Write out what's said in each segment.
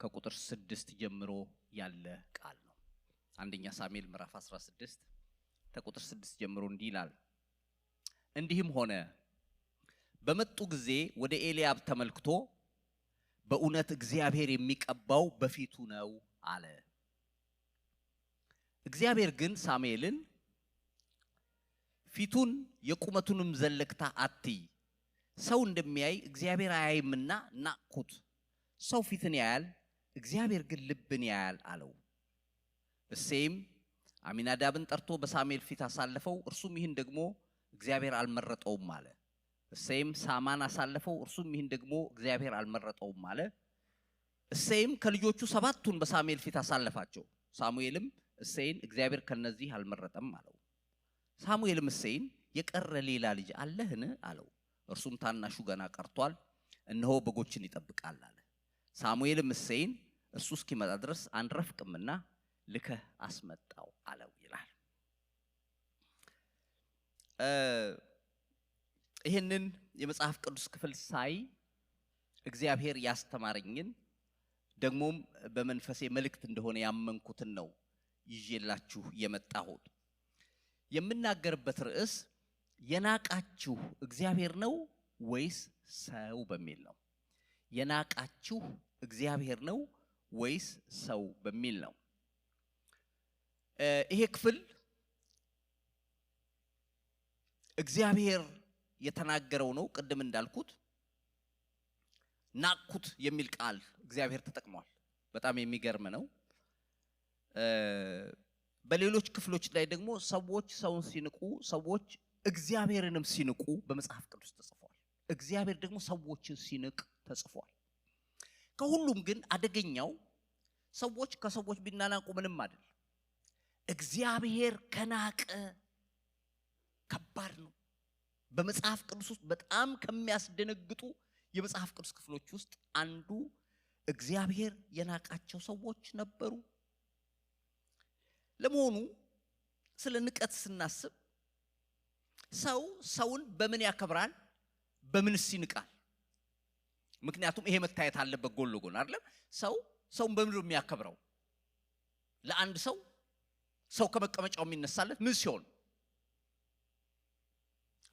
ከቁጥር 6 ጀምሮ ያለ ቃል ነው። አንደኛ ሳሙኤል ምዕራፍ 16 ከቁጥር 6 ጀምሮ እንዲህ ይላል። እንዲህም ሆነ በመጡ ጊዜ ወደ ኤልያብ ተመልክቶ በእውነት እግዚአብሔር የሚቀባው በፊቱ ነው አለ። እግዚአብሔር ግን ሳሙኤልን ፊቱን የቁመቱንም ዘለግታ አትይ፣ ሰው እንደሚያይ እግዚአብሔር አያይምና ናቅሁት። ሰው ፊትን ያያል፣ እግዚአብሔር ግን ልብን ያያል አለው። እሴይም አሚናዳብን ጠርቶ በሳሙኤል ፊት አሳለፈው፣ እርሱም ይህን ደግሞ እግዚአብሔር አልመረጠውም አለ። እሴይም ሳማን አሳለፈው፣ እርሱም ይህን ደግሞ እግዚአብሔር አልመረጠውም አለ። እሴይም ከልጆቹ 7ቱን በሳሙኤል ፊት አሳለፋቸው። ሳሙኤልም እሴይን እግዚአብሔር ከነዚህ አልመረጠም አለው። ሳሙኤልም እሴይን የቀረ ሌላ ልጅ አለህን አለው። እርሱም ታናሹ ገና ቀርቷል፣ እነሆ በጎችን ይጠብቃል አለ። ሳሙኤልም እሴይን እርሱ እስኪመጣ ድረስ አንረፍቅምና ልከህ አስመጣው አለው ይላል። ይህንን የመጽሐፍ ቅዱስ ክፍል ሳይ እግዚአብሔር ያስተማረኝን ደግሞም በመንፈሴ መልእክት እንደሆነ ያመንኩትን ነው ይዤላችሁ የመጣሁት። የምናገርበት ርዕስ የናቃችሁ እግዚአብሔር ነው ወይስ ሰው በሚል ነው። የናቃችሁ እግዚአብሔር ነው ወይስ ሰው በሚል ነው። ይሄ ክፍል እግዚአብሔር የተናገረው ነው። ቅድም እንዳልኩት ናቅሁት የሚል ቃል እግዚአብሔር ተጠቅሟል። በጣም የሚገርም ነው። በሌሎች ክፍሎች ላይ ደግሞ ሰዎች ሰውን ሲንቁ፣ ሰዎች እግዚአብሔርንም ሲንቁ በመጽሐፍ ቅዱስ ተጽፏል። እግዚአብሔር ደግሞ ሰዎችን ሲንቅ ተጽፏል። ከሁሉም ግን አደገኛው ሰዎች ከሰዎች ቢናናቁ ምንም አይደል። እግዚአብሔር ከናቀ ከባድ ነው። በመጽሐፍ ቅዱስ ውስጥ በጣም ከሚያስደነግጡ የመጽሐፍ ቅዱስ ክፍሎች ውስጥ አንዱ እግዚአብሔር የናቃቸው ሰዎች ነበሩ። ለመሆኑ ስለ ንቀት ስናስብ ሰው ሰውን በምን ያከብራል? በምንስ ይንቃል? ምክንያቱም ይሄ መታየት አለበት ጎን ለጎን አይደለም። ሰውን በምን ነው የሚያከብረው? ለአንድ ሰው ከመቀመጫው የሚነሳለት ምን ሲሆን፣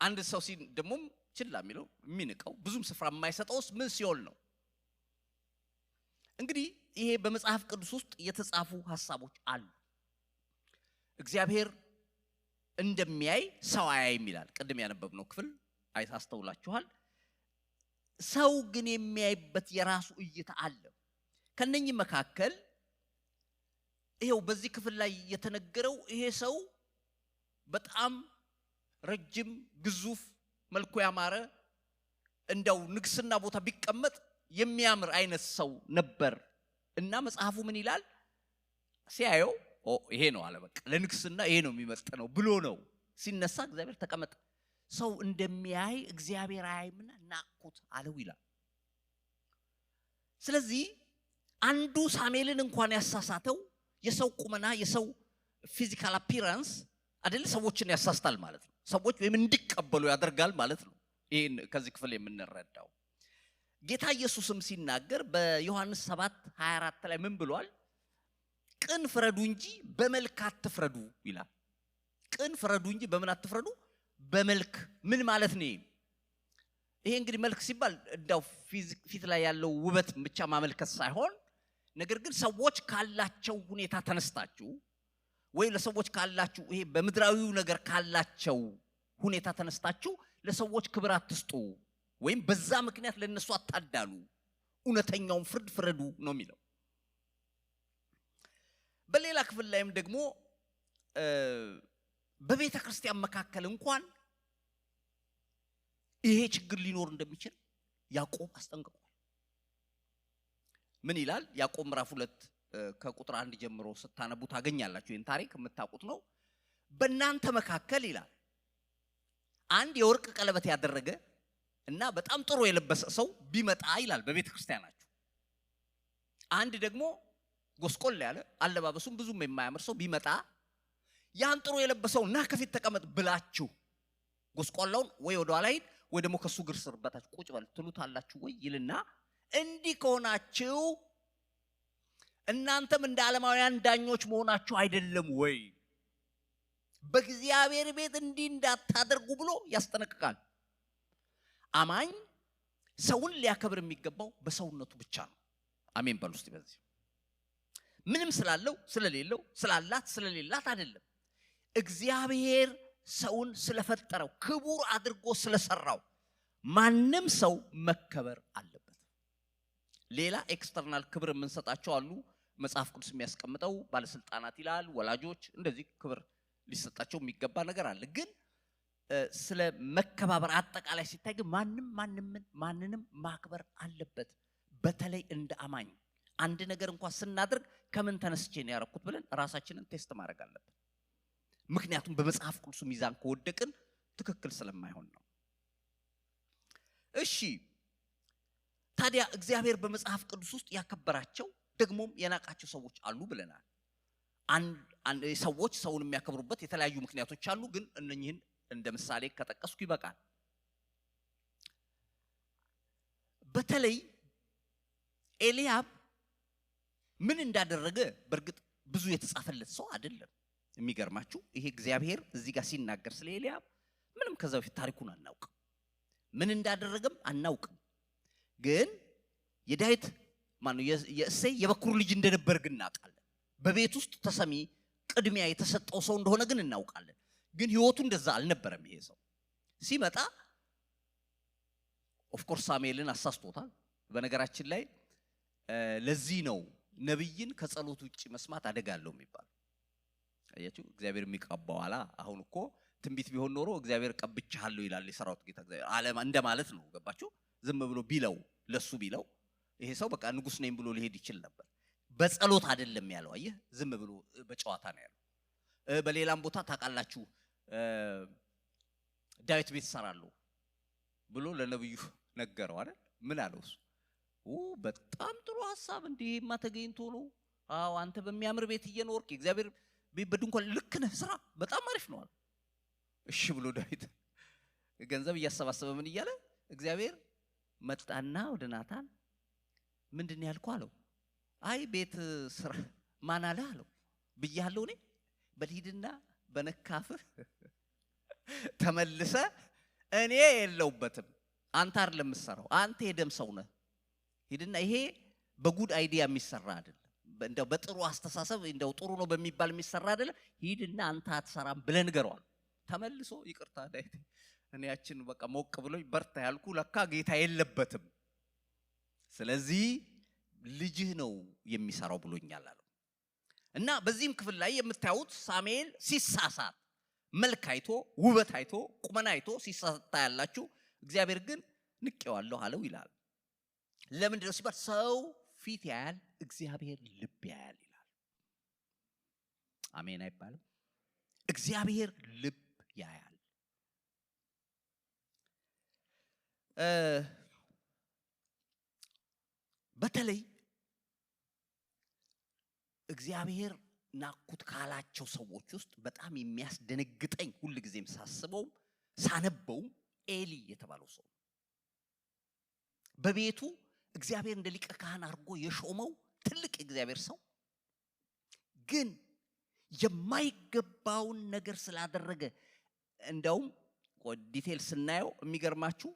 አንድ ሰው ደግሞ ችላ የሚለው የሚንቀው ብዙም ስፍራ የማይሰጠውስ ምን ሲሆን ነው? እንግዲህ ይሄ በመጽሐፍ ቅዱስ ውስጥ የተጻፉ ሐሳቦች አሉ። እግዚአብሔር እንደሚያይ ሰው አያይም ይላል። ቅድም ያነበብነው ክፍል አስተውላችኋል። ሰው ግን የሚያይበት የራሱ እይታ አለ። ከነኚህ መካከል ይሄው በዚህ ክፍል ላይ የተነገረው ይሄ ሰው በጣም ረጅም፣ ግዙፍ፣ መልኩ ያማረ እንደው ንግስና ቦታ ቢቀመጥ የሚያምር አይነት ሰው ነበር እና መጽሐፉ ምን ይላል? ሲያየው ይሄ ነው አለ። በቃ ለንግስና ይሄ ነው የሚመጥነው ብሎ ነው ሲነሳ እግዚአብሔር ተቀመጠ። ሰው እንደሚያይ እግዚአብሔር አያይምና ናቅሁት አለው ይላል። ስለዚህ አንዱ ሳሙኤልን እንኳን ያሳሳተው የሰው ቁመና፣ የሰው ፊዚካል አፒራንስ አይደል ሰዎችን ያሳስታል ማለት ነው። ሰዎች ወይም እንዲቀበሉ ያደርጋል ማለት ነው። ይሄን ከዚህ ክፍል የምንረዳው ጌታ ኢየሱስም ሲናገር በዮሐንስ 7:24 ላይ ምን ብሏል? ቅን ፍረዱ እንጂ በመልክ አትፍረዱ ይላል። ቅን ፍረዱ እንጂ በምን አትፍረዱ? በመልክ። ምን ማለት ነው? ይሄ እንግዲህ መልክ ሲባል እንዳው ፊት ላይ ያለው ውበት ብቻ ማመልከት ሳይሆን፣ ነገር ግን ሰዎች ካላቸው ሁኔታ ተነስታችሁ ወይ ለሰዎች ካላችሁ ይሄ በምድራዊው ነገር ካላቸው ሁኔታ ተነስታችሁ ለሰዎች ክብር አትስጡ፣ ወይም በዛ ምክንያት ለነሱ አታዳሉ፣ እውነተኛውን ፍርድ ፍረዱ ነው የሚለው። በሌላ ክፍል ላይም ደግሞ በቤተ ክርስቲያን መካከል እንኳን ይሄ ችግር ሊኖር እንደሚችል ያዕቆብ አስጠንቅቋል። ምን ይላል? ያዕቆብ ምዕራፍ 2 ከቁጥር 1 ጀምሮ ስታነቡ ታገኛላችሁ። ይህን ታሪክ የምታውቁት ነው። በእናንተ መካከል ይላል አንድ የወርቅ ቀለበት ያደረገ እና በጣም ጥሩ የለበሰ ሰው ቢመጣ ይላል በቤተ ክርስቲያናችሁ፣ አንድ ደግሞ ጎስቆል ያለ አለባበሱም ብዙም የማያምር ሰው ቢመጣ ያን ጥሩ የለበሰው እና ከፊት ተቀመጥ ብላችሁ ጎስቆላውን ወይ ወደ ኋላ ሂድ ወይ ደግሞ ከሱ እግር ስር በታች ቁጭ በል ትሉታላችሁ ወይ ይልና እንዲህ ከሆናችሁ እናንተም እንደ ዓለማውያን ዳኞች መሆናችሁ አይደለም ወይ? በእግዚአብሔር ቤት እንዲህ እንዳታደርጉ ብሎ ያስጠነቅቃል። አማኝ ሰውን ሊያከብር የሚገባው በሰውነቱ ብቻ ነው። አሜን በሉ እስቲ። በዚህ ምንም ስላለው ስለሌለው፣ ስላላት ስለሌላት አይደለም። እግዚአብሔር ሰውን ስለፈጠረው ክቡር አድርጎ ስለሰራው ማንም ሰው መከበር አለበት። ሌላ ኤክስተርናል ክብር የምንሰጣቸው አሉ። መጽሐፍ ቅዱስ የሚያስቀምጠው ባለስልጣናት ይላል፣ ወላጆች፣ እንደዚህ ክብር ሊሰጣቸው የሚገባ ነገር አለ። ግን ስለ መከባበር አጠቃላይ ሲታይ ግን ማንንም ማክበር አለበት። በተለይ እንደ አማኝ አንድ ነገር እንኳን ስናደርግ ከምን ተነስቼ ነው ያደረኩት ብለን ራሳችንን ቴስት ማድረግ አለበት። ምክንያቱም በመጽሐፍ ቅዱስ ሚዛን ከወደቅን ትክክል ስለማይሆን ነው። እሺ ታዲያ እግዚአብሔር በመጽሐፍ ቅዱስ ውስጥ ያከበራቸው ደግሞም የናቃቸው ሰዎች አሉ ብለናል። ሰዎች ሰውን የሚያከብሩበት የተለያዩ ምክንያቶች አሉ። ግን እነኚህን እንደ ምሳሌ ከጠቀስኩ ይበቃል። በተለይ ኤልያብ ምን እንዳደረገ በእርግጥ ብዙ የተጻፈለት ሰው አይደለም። የሚገርማችሁ ይሄ እግዚአብሔር እዚህ ጋር ሲናገር ስለ ኤልያብ ምንም ከዛ በፊት ታሪኩን አናውቅም፣ ምን እንዳደረገም አናውቅም። ግን የዳዊት የእሴይ የበኩር ልጅ እንደነበር ግን እናውቃለን። በቤት ውስጥ ተሰሚ ቅድሚያ የተሰጠው ሰው እንደሆነ ግን እናውቃለን። ግን ህይወቱ እንደዛ አልነበረም። ይሄ ሰው ሲመጣ ኦፍ ኮርስ ሳሙኤልን አሳስቶታል። በነገራችን ላይ ለዚህ ነው ነብይን ከጸሎት ውጪ መስማት አደጋለው የሚባል። አያችሁ እግዚአብሔር የሚቀባው አላ አሁን እኮ ትንቢት ቢሆን ኖሮ እግዚአብሔር ቀብቻለሁ ይላል የሰራዊት ጌታ እግዚአብሔር ዓለም እንደማለት ነው። ገባችሁ? ዝም ብሎ ቢለው ለሱ ቢለው ይሄ ሰው በቃ ንጉስ ነኝ ብሎ ሊሄድ ይችል ነበር። በጸሎት አይደለም ያለው። አየህ ዝም ብሎ በጨዋታ ነው ያለው። በሌላም ቦታ ታውቃላችሁ ዳዊት ቤት ሰራለሁ ብሎ ለነብዩ ነገረው አይደል? ምን አለው እሱ? በጣም ጥሩ ሐሳብ እንዴማ ተገኝቶ ነው። አዎ አንተ በሚያምር ቤት እየኖርክ እግዚአብሔር በድንኳን ልክ ነህ፣ ስራ በጣም አሪፍ ነው አለ። እሺ ብሎ ዳዊት ገንዘብ እያሰባሰበ ምን እያለ እግዚአብሔር መጣና ወደ ናታን ምንድነው ያልከው አለው። አይ ቤት ስራ ማን አለ አለው። ብያለሁ እኔ በልሂድና በነካፍህ ተመልሰ እኔ የለውበትም አንተ አይደለም የምትሰራው፣ አንተ የደም ሰው ነህ። ሂድና ይሄ በጉድ አይዲያ የሚሰራ አይደለም፣ እንደው በጥሩ አስተሳሰብ እንደው ጥሩ ነው በሚባል የሚሰራ አይደለም። ሂድና አንተ አትሰራም ብለህ ንገረዋል። ተመልሶ ይቅርታ ዳዊት እኔ ያችን በቃ ሞቅ ብሎኝ በርታ ያልኩ ለካ ጌታ የለበትም፣ ስለዚህ ልጅህ ነው የሚሰራው ብሎኛል አለው። እና በዚህም ክፍል ላይ የምታዩት ሳሙኤል ሲሳሳት መልክ አይቶ ውበት አይቶ ቁመና አይቶ ሲሳሳት ያላችሁ፣ እግዚአብሔር ግን ንቄዋለሁ አለው ይላል። ለምንድን ነው ሲባል ሰው ፊት ያያል፣ እግዚአብሔር ልብ ያያል ይላል። አሜን አይባልም? እግዚአብሔር ልብ ያያል። በተለይ እግዚአብሔር ናኩት ካላቸው ሰዎች ውስጥ በጣም የሚያስደነግጠኝ ሁሉ ጊዜም ሳስበው ሳነበው ኤሊ የተባለው ሰው በቤቱ እግዚአብሔር እንደ ሊቀ ካህን አድርጎ የሾመው ትልቅ እግዚአብሔር ሰው ግን የማይገባውን ነገር ስላደረገ እንደውም ዲቴል ስናየው የሚገርማችሁ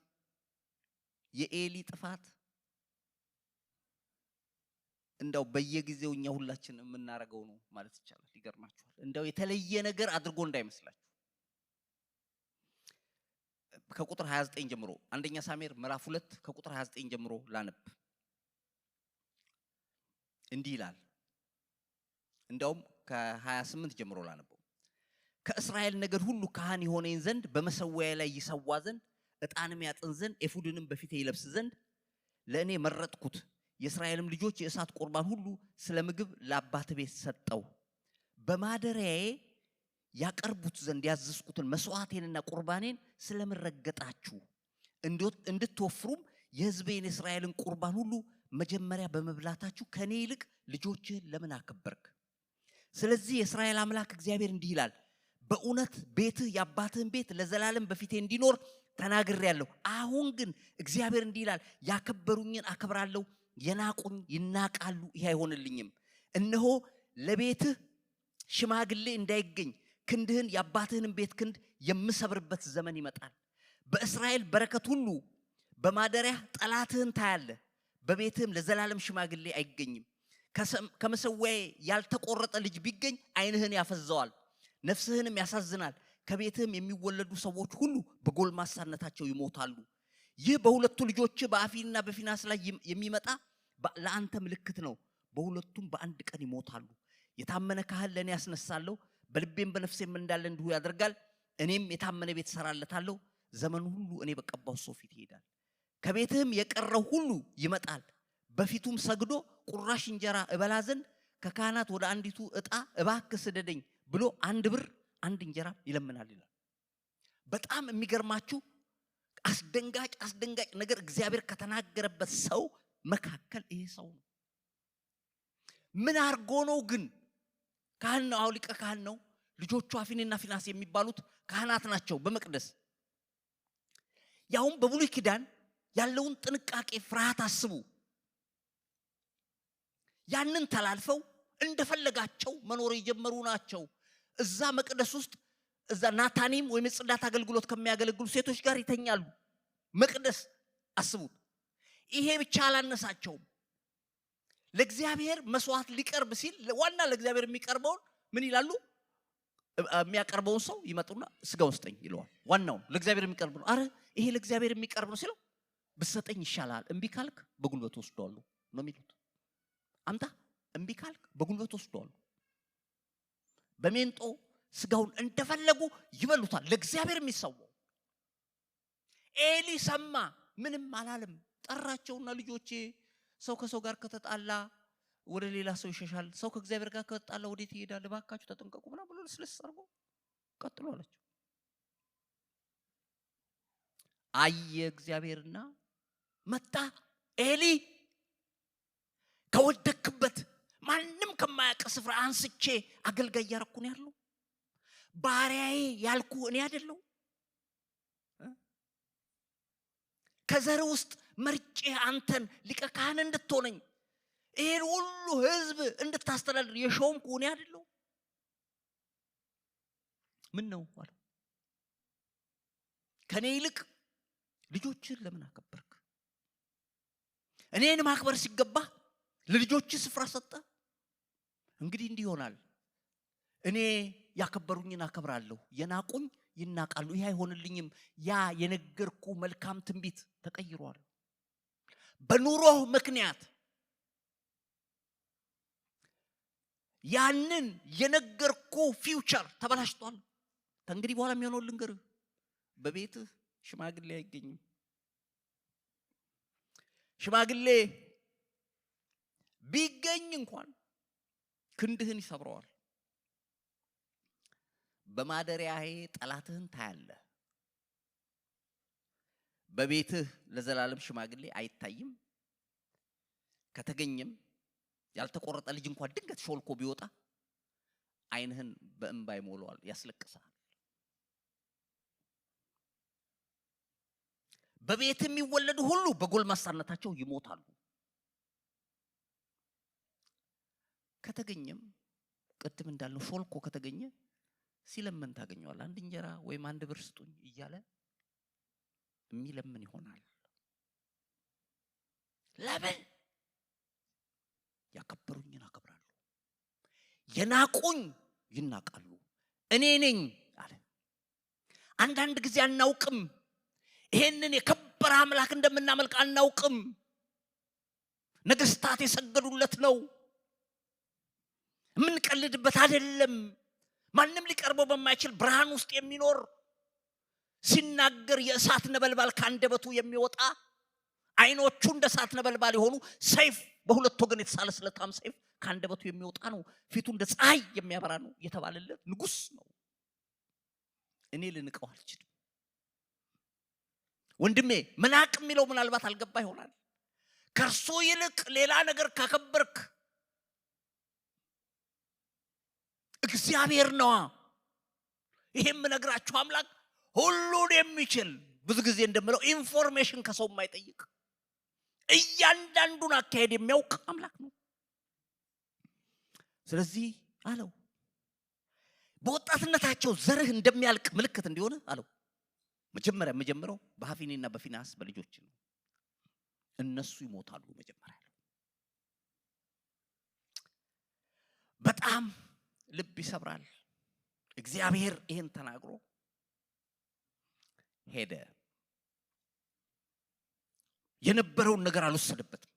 የኤሊ ጥፋት እንደው በየጊዜው እኛ ሁላችን የምናረገው ነው ማለት ይቻላል። ይገርማችኋል። እንደው የተለየ ነገር አድርጎ እንዳይመስላችሁ። ከቁጥር 29 ጀምሮ አንደኛ ሳሙኤል ምዕራፍ 2 ከቁጥር 29 ጀምሮ ላነብ። እንዲህ ይላል። እንደውም ከ28 ጀምሮ ላነበው። ከእስራኤል ነገድ ሁሉ ካህን የሆነኝ ዘንድ በመሰዊያዬ ላይ ይሰዋ ዘንድ ዕጣንም ያጥን ዘንድ ኤፉድንም በፊቴ ይለብስ ዘንድ ለእኔ መረጥኩት። የእስራኤልም ልጆች የእሳት ቁርባን ሁሉ ስለ ምግብ ለአባት ቤት ሰጠው። በማደሪያዬ ያቀርቡት ዘንድ ያዘዝኩትን መስዋዕቴንና ቁርባኔን ስለምረገጣችሁ እንድትወፍሩም የሕዝቤን የእስራኤልን ቁርባን ሁሉ መጀመሪያ በመብላታችሁ ከኔ ይልቅ ልጆችህን ለምን አከበርክ? ስለዚህ የእስራኤል አምላክ እግዚአብሔር እንዲህ ይላል፣ በእውነት ቤትህ የአባትህን ቤት ለዘላለም በፊቴ እንዲኖር ተናግሬያለሁ። አሁን ግን እግዚአብሔር እንዲህ ይላል፣ ያከበሩኝን አከብራለሁ፣ የናቁኝ ይናቃሉ፣ ይህ አይሆንልኝም። እነሆ ለቤትህ ሽማግሌ እንዳይገኝ ክንድህን የአባትህንም ቤት ክንድ የምሰብርበት ዘመን ይመጣል። በእስራኤል በረከት ሁሉ በማደሪያ ጠላትህን ታያለህ። በቤትህም ለዘላለም ሽማግሌ አይገኝም። ከመሰዊያዬ ያልተቆረጠ ልጅ ቢገኝ ዓይንህን ያፈዘዋል፣ ነፍስህንም ያሳዝናል። ከቤትህም የሚወለዱ ሰዎች ሁሉ በጎልማሳነታቸው ይሞታሉ። ይህ በሁለቱ ልጆች በአፍኒንና በፊናስ ላይ የሚመጣ ለአንተ ምልክት ነው። በሁለቱም በአንድ ቀን ይሞታሉ። የታመነ ካህን ለእኔ ያስነሳለሁ፣ በልቤም በነፍሴም እንዳለ እንዲሁ ያደርጋል። እኔም የታመነ ቤት እሰራለታለሁ፣ ዘመኑ ሁሉ እኔ በቀባው ሰው ፊት ይሄዳል። ከቤትህም የቀረው ሁሉ ይመጣል፣ በፊቱም ሰግዶ ቁራሽ እንጀራ እበላ ዘንድ ከካህናት ወደ አንዲቱ ዕጣ እባክህ ስደደኝ ብሎ 1 ብር 1 እንጀራ ይለምናል ይላል። በጣም የሚገርማችሁ አስደንጋጭ ነገር እግዚአብሔር ከተናገረበት ሰው መካከል ይሄ ሰው ነው። ምን አርጎ ነው ግን? ካህን ነው፣ ሊቀ ካህን ነው። ልጆቹ አፍኒንና ፊናስ የሚባሉት ካህናት ናቸው በመቅደስ። ያውም በብሉይ ኪዳን ያለውን ጥንቃቄ ፍርሃት አስቡ። ያንን ተላልፈው እንደፈለጋቸው መኖር የጀመሩ ናቸው። እዛ መቅደስ ውስጥ እዛ ናታኒም ወይም የጽዳት አገልግሎት ከሚያገለግሉ ሴቶች ጋር ይተኛሉ። መቅደስ አስቡት። ይሄ ብቻ አላነሳቸውም። ለእግዚአብሔር መስዋዕት ሊቀርብ ሲል ዋና ለእግዚአብሔር የሚቀርበውን ምን ይላሉ? የሚያቀርበውን ሰው ይመጡና ስጋውን ስጠኝ ይለዋል። ዋናው ለእግዚአብሔር የሚቀርብ ነው። አረ ይሄ ለእግዚአብሔር የሚቀርብ ነው ሲለው ብትሰጠኝ ይሻላል፣ እምቢ ካልክ በጉልበት ወስደዋለሁ ነው የሚሉት። አምጣ፣ እምቢ ካልክ በጉልበት ወስደዋለሁ። በሜንጦ ስጋውን እንደፈለጉ ይበሉታል። ለእግዚአብሔር የሚሰዋው ኤሊ ሰማ፣ ምንም አላለም። ጠራቸውና ልጆቼ ሰው ከሰው ጋር ከተጣላ ወደ ሌላ ሰው ይሸሻል፣ ሰው ከእግዚአብሔር ጋር ከተጣላ ወዴት ይሄዳል? እባካችሁ ተጠንቀቁ ምናምን ብሎ ለስለስ አድርጎ ቀጥሎ አላቸው። አየ እግዚአብሔርና መጣ። ኤሊ ከወደክበት ማንም ከማያውቅ ስፍራ አንስቼ አገልጋይ ያረኩ ነው ያለው። ባሪያዬ ያልኩ እኔ አይደለሁ? ከዘር ውስጥ መርጬ አንተን ሊቀ ካህን እንድትሆነኝ ይሄን ሁሉ ህዝብ እንድታስተዳድር የሾምኩ እኔ አይደለሁ? ምን ነው አለ። ከኔ ይልቅ ልጆችን ለምን አከበርክ? እኔን ማክበር ሲገባ ለልጆች ስፍራ ሰጠ። እንግዲህ እንዲህ ይሆናል። እኔ ያከበሩኝን አከብራለሁ፣ የናቁኝ ይናቃሉ። ይሄ አይሆንልኝም። ያ የነገርኩ መልካም ትንቢት ተቀይሯል። በኑሮህ ምክንያት ያንን የነገርኩ ፊውቸር ተበላሽቷል። ከእንግዲህ በኋላ የሚሆነው ልንገርህ፣ በቤትህ ሽማግሌ አይገኝም። ሽማግሌ ቢገኝ እንኳን ክንድህን ይሰብረዋል። በማደሪያዬ ጠላትህን ታያለህ። በቤትህ ለዘላለም ሽማግሌ አይታይም። ከተገኘም ያልተቆረጠ ልጅ እንኳን ድንገት ሾልኮ ቢወጣ ዓይንህን በእንባ ይሞላዋል፣ ያስለቅሳል። በቤት የሚወለዱ ሁሉ በጎልማሳነታቸው ይሞታሉ። ከተገኘም ቅድም እንዳልነው ሾልኮ ከተገኘ ሲለምን ታገኘዋል። 1 እንጀራ ወይም 1 ብር ስጡኝ እያለ የሚለምን ይሆናል። ለምን? ያከበሩኝን አከብራለሁ፣ የናቁኝ ይናቃሉ። እኔ ነኝ አለ። አንዳንድ ጊዜ አናውቅም። ይሄንን የከበረ አምላክ እንደምናመልክ አናውቅም። ነገስታት የሰገዱለት ነው። የምንቀልድበት አይደለም። ማንም ሊቀርበው በማይችል ብርሃን ውስጥ የሚኖር ሲናገር የእሳት ነበልባል ካንደበቱ የሚወጣ ዓይኖቹ እንደ እሳት ነበልባል የሆኑ ሰይፍ በሁለት ወገን የተሳለ ስለታም ሰይፍ ካንደበቱ የሚወጣ ነው። ፊቱ እንደ ፀሐይ የሚያበራ ነው የተባለለት ንጉስ ነው። እኔ ልንቀው አልችልም። ወንድሜ መናቅ የሚለው ምናልባት አልገባ ይሆናል። ከእርሱ ይልቅ ሌላ ነገር ካከበርክ እግዚአብሔር ነዋ። ይሄም ነግራችሁ አምላክ ሁሉን የሚችል ብዙ ጊዜ እንደምለው ኢንፎርሜሽን ከሰው የማይጠይቅ እያንዳንዱን አካሄድ የሚያውቅ አምላክ ነው። ስለዚህ አለው በወጣትነታቸው ዘርህ እንደሚያልቅ ምልክት እንዲሆነ አለው መጀመሪያ የምጀምረው በአፍኒና በፊንሐስ በልጆች ነው እነሱ ይሞታሉ መጀመሪያ በጣም ልብ ይሰብራል እግዚአብሔር ይሄን ተናግሮ ሄደ የነበረውን ነገር አልወሰደበትም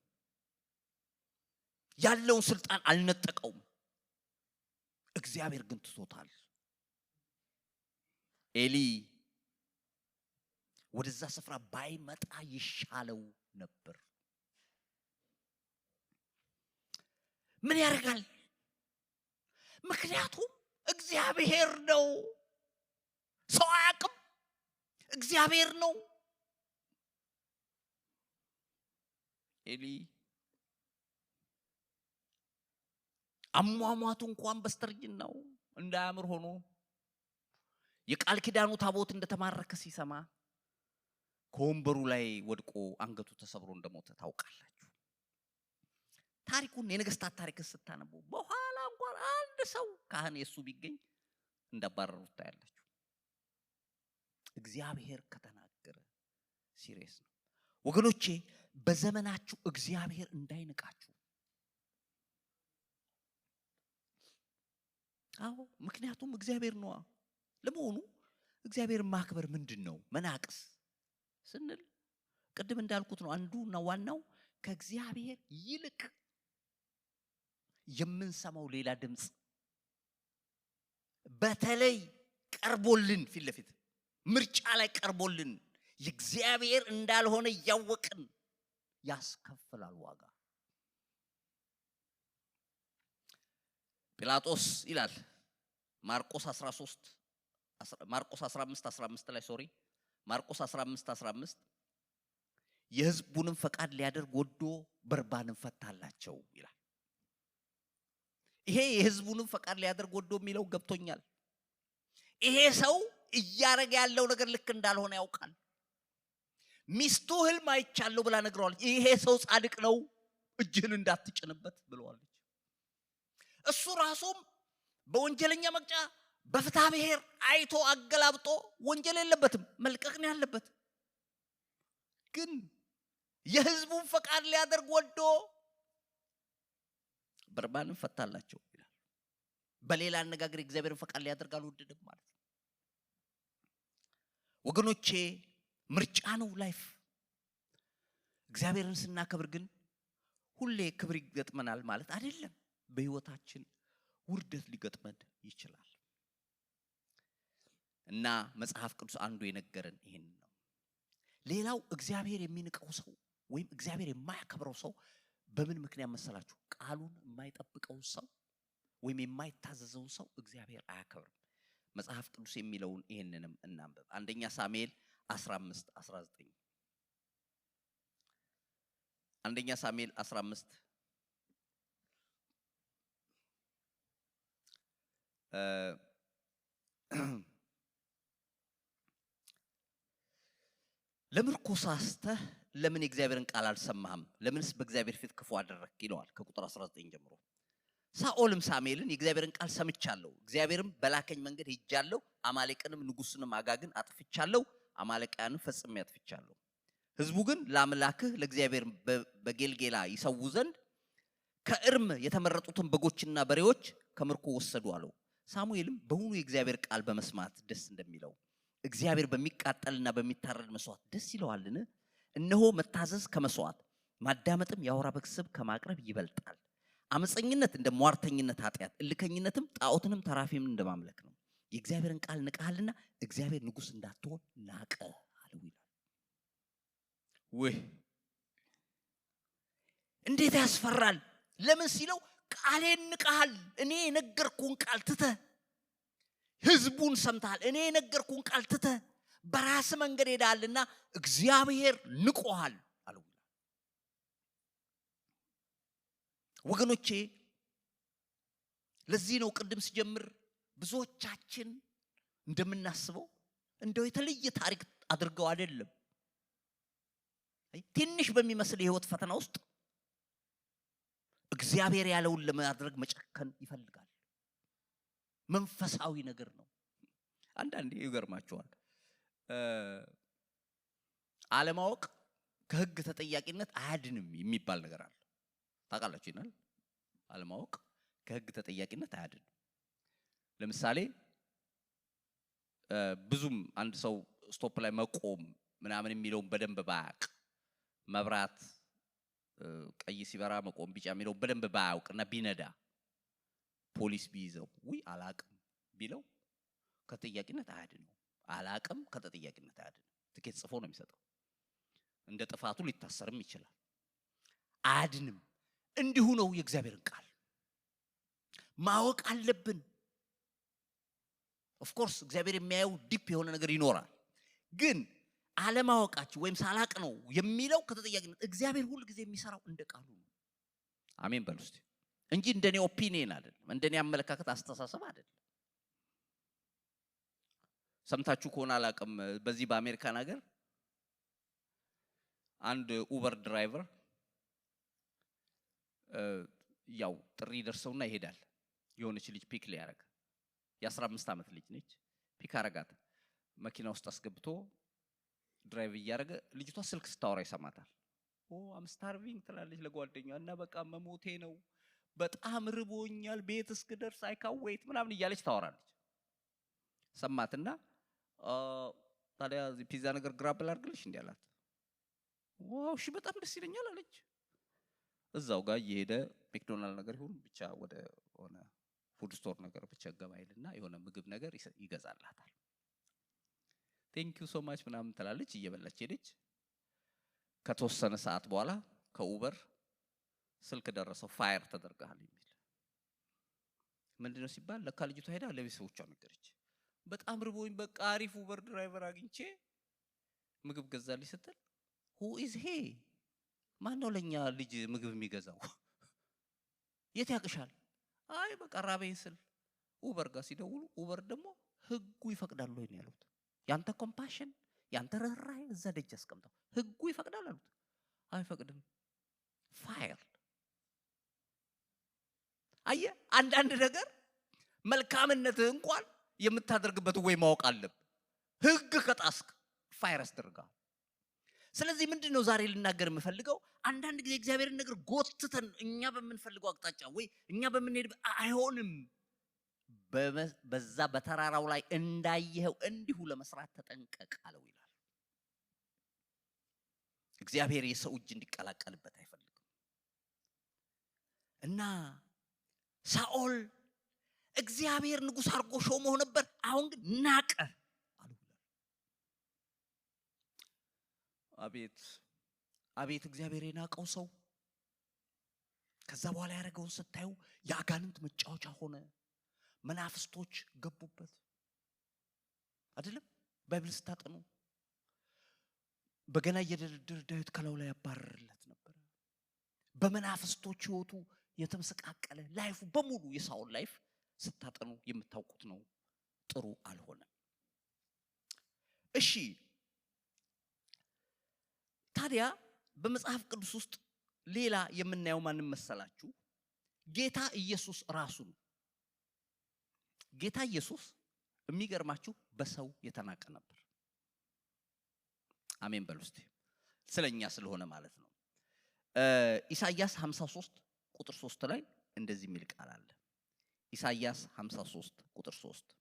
ያለውን ስልጣን አልነጠቀውም እግዚአብሔር ግን ትቶታል ኤሊ ወደዛ ስፍራ ባይመጣ ይሻለው ነበር ምን ያደርጋል ምክንያቱም እግዚአብሔር ነው ሰው አያውቅም እግዚአብሔር ነው ኤሊ አሟሟቱ እንኳን በስተርጅናው እንዳያምር ሆኖ የቃል ኪዳኑ ታቦት እንደተማረከ ሲሰማ ከወንበሩ ላይ ወድቆ አንገቱ ተሰብሮ እንደሞተ ታውቃላችሁ ታሪኩን የነገስታት ታሪክ ስታነቡ በኋላ እንኳን አንድ ሰው ካህን የሱ ቢገኝ እንዳባረሩት ታያላችሁ እግዚአብሔር ከተናገረ ሲሪየስ ነው ወገኖቼ በዘመናችሁ እግዚአብሔር እንዳይንቃችሁ አዎ ምክንያቱም እግዚአብሔር ነው ለመሆኑ እግዚአብሔር ማክበር ምንድነው መናቅስ ስንል ቅድም እንዳልኩት ነው አንዱና ዋናው ከእግዚአብሔር ይልቅ የምንሰማው ሌላ ድምጽ በተለይ ቀርቦልን ፊት ለፊት ምርጫ ላይ ቀርቦልን የእግዚአብሔር እንዳልሆነ ያወቅን ያስከፍላል ዋጋ ጲላጦስ ይላል ማርቆስ 15:15 ላይ ማርቆስ 15:15 የሕዝቡንም ፈቃድ ሊያደርግ ወዶ በርባንን ፈታላቸው ይላል ይሄ የሕዝቡንም ፈቃድ ሊያደርግ ወዶ የሚለው ገብቶኛል ይሄ ሰው እያረገ ያለው ነገር ልክ እንዳልሆነ ያውቃል ሚስቱ ህልም አይቻለው ብላ ነግሯል ይሄ ሰው ጻድቅ ነው እጅህን እንዳትጭንበት ብለዋለች እሱ ራሱም በወንጀለኛ መቅጫ በፍትሐ ብሔር አይቶ አገላብጦ ወንጀል የለበትም መልቀቅ ነው ያለበት ግን የሕዝቡን ፈቃድ ሊያደርግ ወዶ በርባንን ፈታላቸው ይላል በሌላ አነጋገር እግዚአብሔርን ፈቃድ ሊያደርግ አልወደደም ማለት ነው ወገኖቼ ምርጫ ነው ላይፍ እግዚአብሔርን ስናከብር ግን ሁሌ ክብር ይገጥመናል ማለት አይደለም በህይወታችን ውርደት ሊገጥመን ይችላል እና መጽሐፍ ቅዱስ አንዱ የነገረን ይሄን ነው ሌላው እግዚአብሔር የሚንቀው ሰው ወይም እግዚአብሔር የማያከብረው ሰው በምን ምክንያት መሰላችሁ ቃሉን የማይጠብቀው ሰው ወይም የማይታዘዘው ሰው እግዚአብሔር አያከብርም መጽሐፍ ቅዱስ የሚለውን ይሄንንም እናንብብ አንደኛ ሳሙኤል 15:19 አንደኛ ሳሙኤል 15 ለምርኮ ሳስተህ ለምን የእግዚአብሔርን ቃል አልሰማህም ለምንስ በእግዚአብሔር ፊት ክፉ አደረክ ይለዋል ከቁጥር 19 ጀምሮ ሳኦልም ሳሙኤልን የእግዚአብሔርን ቃል ሰምቻለሁ እግዚአብሔርም በላከኝ መንገድ ሄጃለሁ አማሌቅንም ንጉስንም አጋግን አጥፍቻለሁ አማሌቃውያንን ፈጽሜ አጥፍቻለሁ ሕዝቡ ግን ለአምላክህ ለእግዚአብሔር በጌልጌላ ይሰዉ ዘንድ ከእርም የተመረጡትን በጎችና በሬዎች ከምርኮ ወሰዱ አለው ሳሙኤልም በሁሉ የእግዚአብሔር ቃል በመስማት ደስ እንደሚለው እግዚአብሔር በሚቃጠልና በሚታረድ መስዋዕት ደስ ይለዋልን እነሆ መታዘዝ ከመስዋዕት ማዳመጥም ያወራ በግ ስብ ከማቅረብ ይበልጣል አመፀኝነት እንደ ሟርተኝነት ኃጢአት እልከኝነትም ጣዖትንም ተራፊምን እንደማምለክ ነው የእግዚአብሔርን ቃል ንቀሃልና እግዚአብሔር ንጉስ እንዳትሆን ናቀ አለው ይላል ወይ እንዴት ያስፈራል ለምን ሲለው ቃሌን ንቀሃል እኔ የነገርኩን ቃል ትተህ ሕዝቡን ሰምተሃል እኔ የነገርኩን ቃል ትተህ በራስ መንገድ ሄዳልና እግዚአብሔር ንቆሃል አለው ወገኖቼ ለዚህ ነው ቅድም ሲጀምር ብዙዎቻችን እንደምናስበው እንደው የተለየ ታሪክ አድርገው አይደለም ትንሽ በሚመስል የህይወት ፈተና ውስጥ እግዚአብሔር ያለውን ለማድረግ መጨከን ይፈልጋል። መንፈሳዊ ነገር ነው። አንዳንዴ ይገርማቸዋል። አለማወቅ ከህግ ተጠያቂነት አያድንም የሚባል ነገር አለ። ታውቃላችሁ ይናል። አለማወቅ ከህግ ተጠያቂነት አያድንም። ለምሳሌ ብዙም አንድ ሰው ስቶፕ ላይ መቆም ምናምን የሚለውን በደንብ ባያውቅ፣ መብራት ቀይ ሲበራ መቆም ቢጫ የሚለውን በደንብ ባያውቅና ቢነዳ ፖሊስ ቢይዘው አላቅም ቢለው ከተጠያቂነት አያድነው። አላቅም ከተጠያቂነት አያድነው። ትኬት ጽፎ ነው የሚሰጠው። እንደ ጥፋቱ ሊታሰርም ይችላል። አያድንም። እንዲሁ ነው የእግዚአብሔርን ቃል ማወቅ አለብን። ኦፍ ኮርስ እግዚአብሔር የሚያየው ዲፕ የሆነ ነገር ይኖራል። ግን አለማወቃችሁ ወይም ሳላቅ ነው የሚለው ከተጠያቂነት እግዚአብሔር ሁሉ ጊዜ የሚሰራው እንደ ቃሉ ነው። አሜን በሉ እስቲ። እንጂ እንደኔ ኦፒኒየን አይደለም፣ እንደኔ አመለካከት አስተሳሰብ አይደለም። ሰምታችሁ ከሆነ አላቅም፣ በዚህ በአሜሪካን ሀገር አንድ ኡበር ድራይቨር ያው ጥሪ ደርሰውና ይሄዳል። የሆነች ልጅ ፒክ ሊያረግ የ15 ዓመት ልጅ ነች። ፒክ አረጋት። መኪና ውስጥ አስገብቶ ድራይቭ እያደረገ ልጅቷ ስልክ ስታወራ ይሰማታል። አም ስታርቪንግ ትላለች ለጓደኛዋ እና በቃ መሞቴ ነው፣ በጣም ርቦኛል፣ ቤት እስክደርስ አይ ካንት ዌይት ምናምን እያለች ታወራለች። ሰማትና ታዲያ ፒዛ ነገር ግራብ ላድርግልሽ እንዴ አላት። ዋው እሺ በጣም ደስ ይለኛል አለች። እዛው ጋር እየሄደ ሜክዶናልድ ነገር ይሁን ብቻ ወደ ሆነ ፉድ ስቶር ነገር ብቻ ገባ ይልና የሆነ ምግብ ነገር ይገዛላታል። ቴንክ ዩ ሶ ማች ምናምን ትላለች። እየበላች ሄደች። ከተወሰነ ሰዓት በኋላ ከኡበር ስልክ ደረሰው፣ ፋየር ተደርጋል የሚል። ምንድነው ሲባል ለካ ልጅቷ ሄዳ ለቤተሰቦቿ ነገረች። በጣም ርቦኝ በቃ አሪፍ ኡበር ድራይቨር አግኝቼ ምግብ ገዛልኝ ስትል who is he ማን ነው ለኛ ልጅ ምግብ የሚገዛው? የት ያቅሻል? አይ በቃ ራበኝ ስል ኡበር ጋር ሲደውሉ ኡበር ደግሞ ህጉ ይፈቅዳል ወይ ነው ያሉት። ያንተ ኮምፓሽን ያንተ ርህራሄ እዛ ደጅ አስቀምጠው ህጉ ይፈቅዳል አሉት። አይፈቅድም። ፋየር። አየ አንዳንድ ነገር መልካምነትህ እንኳን የምታደርግበት ወይ ማወቅ አለብህ። ህግ ከጣስክ ፋየር አስደርጋል። ስለዚህ ምንድነው ዛሬ ልናገር የምፈልገው፣ አንዳንድ ጊዜ እግዚአብሔርን ነገር ጎትተን እኛ በምንፈልገው አቅጣጫ ወይ እኛ በምንሄድ አይሆንም፣ በዛ በተራራው ላይ እንዳየኸው እንዲሁ ለመስራት ተጠንቀቅ አለው ይላል። እግዚአብሔር የሰው እጅ እንዲቀላቀልበት አይፈልግም። እና ሳኦል እግዚአብሔር ንጉሥ አድርጎ ሾመው ነበር። አሁን ግን ናቀ አሉ። አቤት አቤት እግዚአብሔር የናቀው ሰው ከዛ በኋላ ያደረገውን ስታዩ የአጋንንት መጫወቻ ሆነ። መናፍስቶች ገቡበት አይደለም? ባይብል ስታጠኑ በገና እየደረደረ ዳዊት ከላዩ ላይ ያባረርለት ነበር። በመናፍስቶች ህይወቱ የተመሰቃቀለ ላይፉ በሙሉ የሳኦል ላይፍ ስታጠኑ የምታውቁት ነው። ጥሩ አልሆነም። እሺ ታዲያ በመጽሐፍ ቅዱስ ውስጥ ሌላ የምናየው ማንም መሰላችሁ? ጌታ ኢየሱስ ራሱ ነው። ጌታ ኢየሱስ የሚገርማችሁ በሰው የተናቀ ነበር። አሜን በሉ እስቲ። ስለኛ ስለሆነ ማለት ነው። ኢሳይያስ 53 ቁጥር 3 ላይ እንደዚህ የሚል ቃል አለ። ኢሳይያስ 53 ቁጥር 3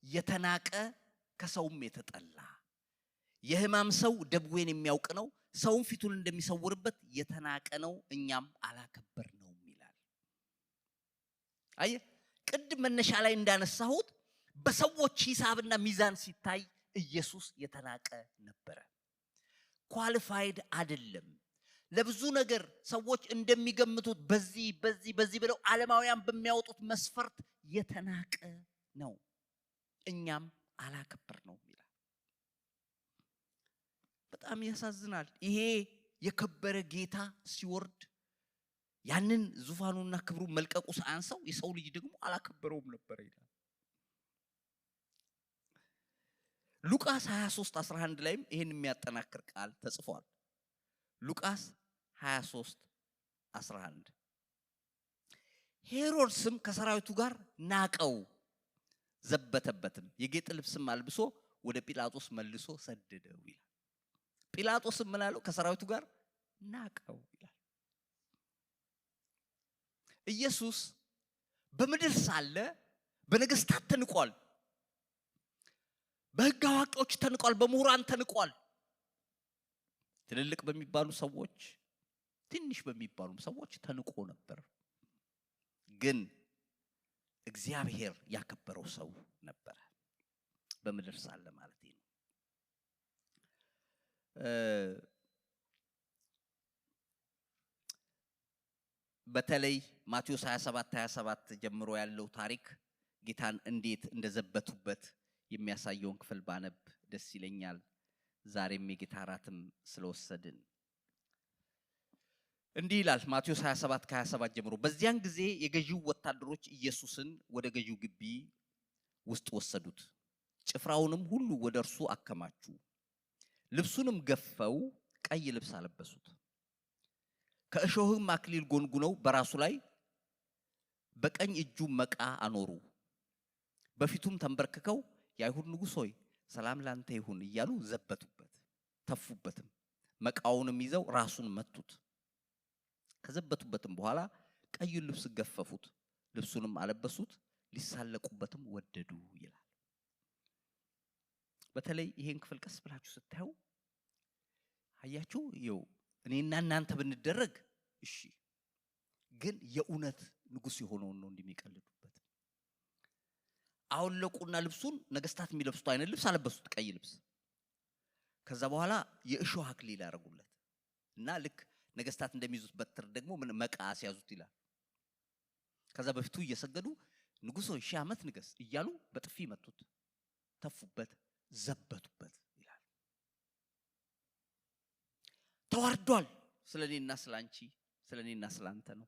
የተናቀ ከሰውም የተጠላ የሕማም ሰው ደዌን የሚያውቅ ነው፣ ሰውን ፊቱን እንደሚሰውርበት የተናቀ ነው፣ እኛም አላከበርነውም ይላል። አየህ ቅድም መነሻ ላይ እንዳነሳሁት በሰዎች ሂሳብና ሚዛን ሲታይ ኢየሱስ የተናቀ ነበረ። ኳሊፋይድ አይደለም። ለብዙ ነገር ሰዎች እንደሚገምቱት በዚህ ብለው ዓለማውያን በሚያወጡት መስፈርት የተናቀ ነው፣ እኛም አላከበርነውም ይላል። በጣም ያሳዝናል። ይሄ የከበረ ጌታ ሲወርድ ያንን ዙፋኑና ክብሩ መልቀቁ ሳያንሰው የሰው ልጅ ደግሞ አላከበረውም ነበር ይላል። ሉቃስ 23:11 ላይም ይሄን የሚያጠናክር ቃል ተጽፏል። ሉቃስ 23:11 ሄሮድስም ከሰራዊቱ ጋር ናቀው ዘበተበትም የጌጥ ልብስም አልብሶ ወደ ጲላጦስ መልሶ ሰደደው ይላል። ጲላጦስም ምን አለው? ከሰራዊቱ ጋር ናቀው ይላል። ኢየሱስ በምድር ሳለ በነገስታት ተንቋል፣ በሕግ አዋቂዎች ተንቋል፣ በምሁራን ተንቋል። ትልልቅ በሚባሉ ሰዎች ትንሽ በሚባሉ ሰዎች ተንቆ ነበር። ግን እግዚአብሔር ያከበረው ሰው ነበር በምድር ሳለ ማለት ነው። በተለይ ማቴዎስ 27:27 ጀምሮ ያለው ታሪክ ጌታን እንዴት እንደዘበቱበት የሚያሳየውን ክፍል ባነብ ደስ ይለኛል። ዛሬም የጌታ እራትም ስለወሰድን እንዲህ ይላል ማቴዎስ 27:27 ጀምሮ በዚያን ጊዜ የገዢው ወታደሮች ኢየሱስን ወደ ገዢው ግቢ ውስጥ ወሰዱት። ጭፍራውንም ሁሉ ወደ እርሱ አከማቹ። ልብሱንም ገፈው ቀይ ልብስ አለበሱት። ከእሾህም አክሊል ጎንጉነው በራሱ ላይ በቀኝ እጁ መቃ አኖሩ። በፊቱም ተንበርክከው የአይሁድ ንጉሥ ሆይ ሰላም ላንተ ይሁን እያሉ ዘበቱበት፣ ተፉበትም። መቃውንም ይዘው ራሱን መቱት። ከዘበቱበትም በኋላ ቀዩን ልብስ ገፈፉት፣ ልብሱንም አለበሱት፣ ሊሳለቁበትም ወደዱ ይላል። በተለይ ይሄን ክፍል ቀስ ብላችሁ ስታዩ አያችሁ፣ ይኸው እኔና እናንተ ብንደረግ እሺ፣ ግን የእውነት ንጉሥ የሆነውን ነው እንደሚቀልዱበት። አወለቁና ልብሱን ነገስታት የሚለብሱት አይነት ልብስ አለበሱት፣ ቀይ ልብስ። ከዛ በኋላ የእሾህ አክሊል ያደረጉለት እና ልክ ነገስታት እንደሚይዙት በትር ደግሞ ምን መቃ ሲያዙት ይላል። ከዛ በፊቱ እየሰገዱ ንጉሥ ሆይ 1000 ዓመት ንገስ እያሉ በጥፊ መቱት፣ ተፉበት፣ ዘበቱበት ይላል። ተዋርዷል። ስለኔና ስላንቺ ስለኔና ስላንተ ነው።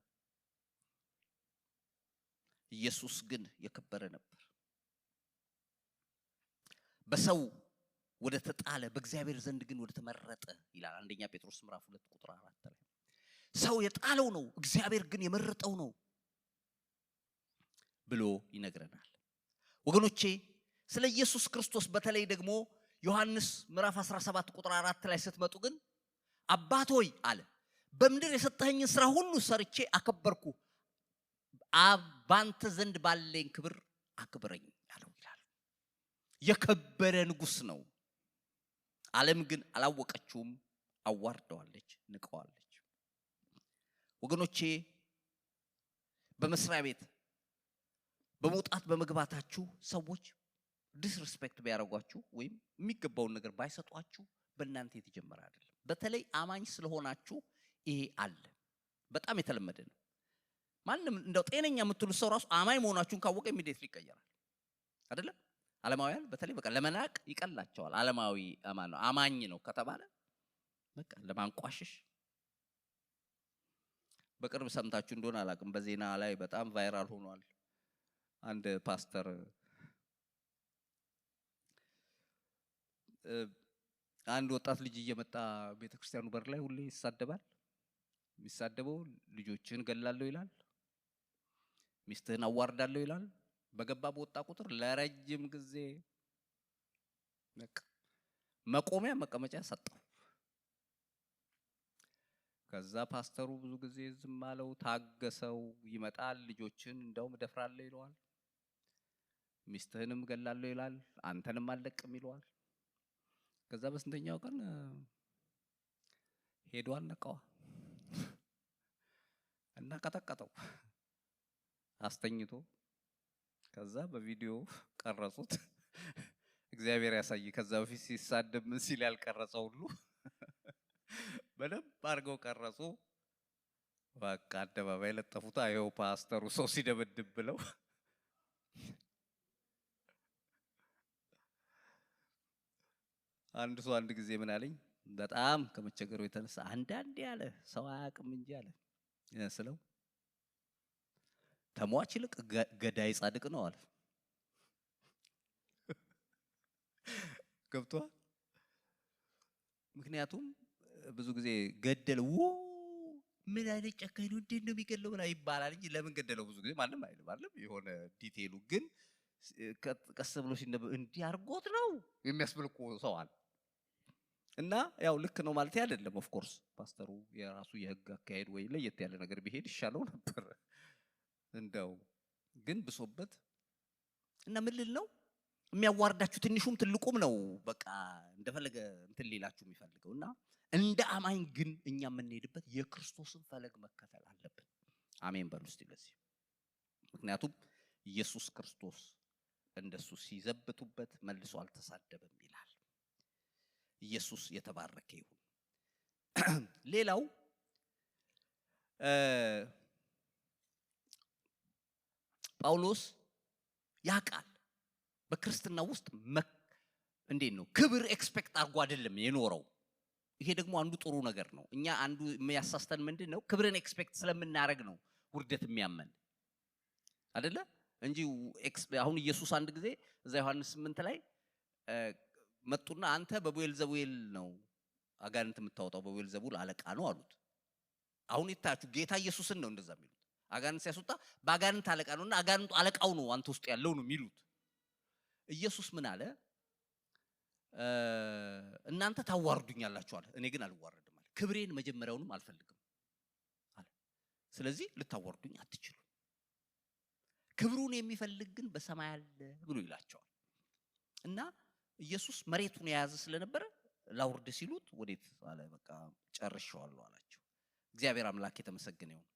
ኢየሱስ ግን የከበረ ነበር። በሰው ወደ ተጣለ በእግዚአብሔር ዘንድ ግን ወደ ተመረጠ ይላል አንደኛ ጴጥሮስ ምዕራፍ 2:4 ላይ። ሰው የጣለው ነው፣ እግዚአብሔር ግን የመረጠው ነው ብሎ ይነግረናል። ወገኖቼ ስለ ኢየሱስ ክርስቶስ በተለይ ደግሞ ዮሐንስ ምዕራፍ 17:4 ላይ ስትመጡ ግን አባት ሆይ አለ በምድር የሰጠኸኝን ስራ ሁሉ ሰርቼ አከበርኩ፣ ባንተ ዘንድ ባለኝ ክብር አክብረኝ ያለው ይላል። የከበረ ንጉሥ ነው። ዓለም ግን አላወቀችውም፣ አዋርደዋለች፣ ንቀዋለች። ወገኖቼ በመስሪያ ቤት በመውጣት በመግባታችሁ ሰዎች ዲስሪስፔክት ቢያደርጓችሁ ወይም የሚገባውን ነገር ባይሰጧችሁ በእናንተ የተጀመረ አይደለም። በተለይ አማኝ ስለሆናችሁ ይሄ አለ፣ በጣም የተለመደ ነው። ማንም እንደው ጤነኛ የምትሉ ሰው ራሱ አማኝ መሆናችሁን ካወቀ ኢሚዲየትሊ ይቀየራል አይደለም? ዓለማውያን በተለይ በቃ ለመናቅ ይቀላቸዋል። ዓለማዊ አማኝ ነው ከተባለ በቃ ለማንቋሽሽ። በቅርብ ሰምታችሁ እንደሆነ አላውቅም፣ በዜና ላይ በጣም ቫይራል ሆኗል። አንድ ፓስተር አንድ ወጣት ልጅ እየመጣ ቤተክርስቲያኑ በር ላይ ሁሌ ይሳደባል። የሚሳደበው ልጆችን ገላለሁ ይላል፣ ሚስትህን አዋርዳለሁ ይላል። በገባ በወጣ ቁጥር ለረጅም ጊዜ መቆሚያ መቀመጫ ሰጠው። ከዛ ፓስተሩ ብዙ ጊዜ ዝም አለው፣ ታገሰው። ይመጣል፣ ልጆችን እንደውም እደፍራለሁ ይለዋል፣ ሚስትህንም ገላለሁ ይላል፣ አንተንም አልለቅም ይለዋል። ከዛ በስንተኛው ቀን ሄዶ አነቀዋ እና ቀጠቀጠው አስተኝቶ። ከዛ በቪዲዮ ቀረጹት። እግዚአብሔር ያሳይ። ከዛ በፊት ሲሳደብ ምን ሲል ያልቀረጸው ሁሉ በደንብ አድርገው ቀረጹ። በቃ አደባባይ ለጠፉት። አይው ፓስተሩ ሰው ሲደበድብ ብለው። አንድ ሰው አንድ ጊዜ ምን አለኝ፣ በጣም ከመቸገሩ የተነሳ አንዳንዴ ያለ ሰው አያውቅም እንጂ አለ ስለው ተሟች ይልቅ ገዳይ ጻድቅ ነው አለ። ገብቷል? ምክንያቱም ብዙ ጊዜ ገደለው ምን አይነት ጨካኝ ነው እንዴት ነው የሚገለው ላይ ይባላል እንጂ ለምን ገደለው ብዙ ጊዜ ማንም አይልም አይደል? የሆነ ዲቴሉ ግን ቀስ ብሎ ሲነበብ እንዲህ አርጎት ነው የሚያስብልቁ ሰው አለ። እና ያው ልክ ነው ማለት አይደለም። ኦፍ ኮርስ ፓስተሩ የራሱ የህግ አካሄድ ወይ ለየት ያለ ነገር ቢሄድ ይሻለው ነበር። እንደው ግን ብሶበት እና ምን ልል ነው የሚያዋርዳችሁ ትንሹም ትልቁም ነው በቃ እንደፈለገ እንትን ሊላችሁ የሚፈልገውና እንደ አማኝ ግን እኛ የምንሄድበት የክርስቶስን ፈለግ መከተል አለብን። አሜን በሉ እስቲ ለዚህ። ምክንያቱም ኢየሱስ ክርስቶስ እንደሱ ሲዘብቱበት መልሶ አልተሳደበም ይላል። ኢየሱስ የተባረከ ይሁን። ሌላው ጳውሎስ ያቃል በክርስትና ውስጥ እንዴት ነው ክብር ኤክስፔክት አድርጎ አይደለም የኖረው። ይሄ ደግሞ አንዱ ጥሩ ነገር ነው። እኛ አንዱ የሚያሳስተን ምንድነው ክብርን ኤክስፔክት ስለምናረግ ነው ውርደት የሚያመን አይደለ እንጂ አሁን ኢየሱስ አንድ ጊዜ እዛ ዮሐንስ 8 ላይ መጡና አንተ በቤልዘቡል ነው አጋንንት የምታወጣው በቤልዘቡል አለቃ ነው አሉት። አሁን ይታያችሁ ጌታ ኢየሱስን ነው እንደዛ የሚሉት። አጋንንት ሲያስወጣ በአጋንንት አለቃ ነውና አጋንንቱ አለቃው ነው አንተ ውስጥ ያለው ነው የሚሉት። ኢየሱስ ምን አለ? እናንተ ታዋርዱኛላችሁ አለ፣ እኔ ግን አልዋረድም አለ። ክብሬን መጀመሪያውንም አልፈልግም አለ። ስለዚህ ልታዋርዱኝ አትችሉም። ክብሩን የሚፈልግ ግን በሰማይ አለ ብሎ ይላቸዋል። እና ኢየሱስ መሬቱን የያዘ ስለነበረ ላውርድ ሲሉት ወዴት አለ? በቃ ጨርሻለሁ አላቸው። እግዚአብሔር አምላክ የተመሰገነ ይሁን።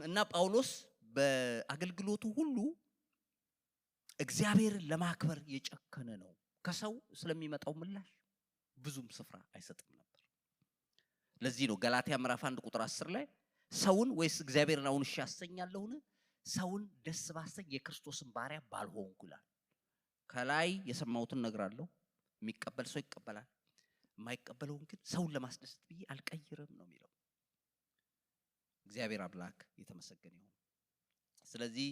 እና ጳውሎስ በአገልግሎቱ ሁሉ እግዚአብሔርን ለማክበር የጨከነ ነው። ከሰው ስለሚመጣው ምላሽ ብዙም ስፍራ አይሰጥም ነበር። ለዚህ ነው ገላትያ ምዕራፍ 1 ቁጥር 10 ላይ ሰውን ወይስ እግዚአብሔርን አሁን እሺ ያሰኛለሁን? ሰውን ደስ ባሰኝ የክርስቶስን ባሪያ ባልሆንኩ ይላል። ከላይ የሰማሁትን እነግራለሁ። የሚቀበል ሰው ይቀበላል፣ የማይቀበለውን ግን ሰውን ለማስደሰት ብዬ አልቀይርም ነው የሚለው። እግዚአብሔር አምላክ የተመሰገነ ይሁን። ስለዚህ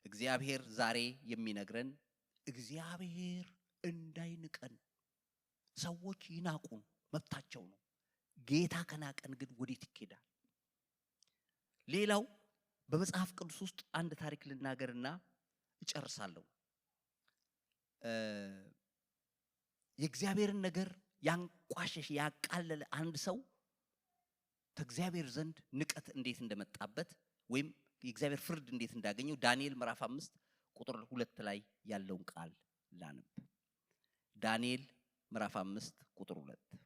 እግዚአብሔር ዛሬ የሚነግረን እግዚአብሔር እንዳይንቀን። ሰዎች ይናቁን መብታቸው ነው። ጌታ ከናቀን ግን ወዴት ይኬዳል? ሌላው በመጽሐፍ ቅዱስ ውስጥ አንድ ታሪክ ልናገርና እጨርሳለሁ። የእግዚአብሔርን ነገር ያንቋሸሽ ያቃለለ አንድ ሰው ከእግዚአብሔር ዘንድ ንቀት እንዴት እንደመጣበት ወይም የእግዚአብሔር ፍርድ እንዴት እንዳገኘው ዳንኤል ምዕራፍ 5 ቁጥር 2 ላይ ያለውን ቃል ላንብ። ዳንኤል ምዕራፍ 5 ቁጥር 2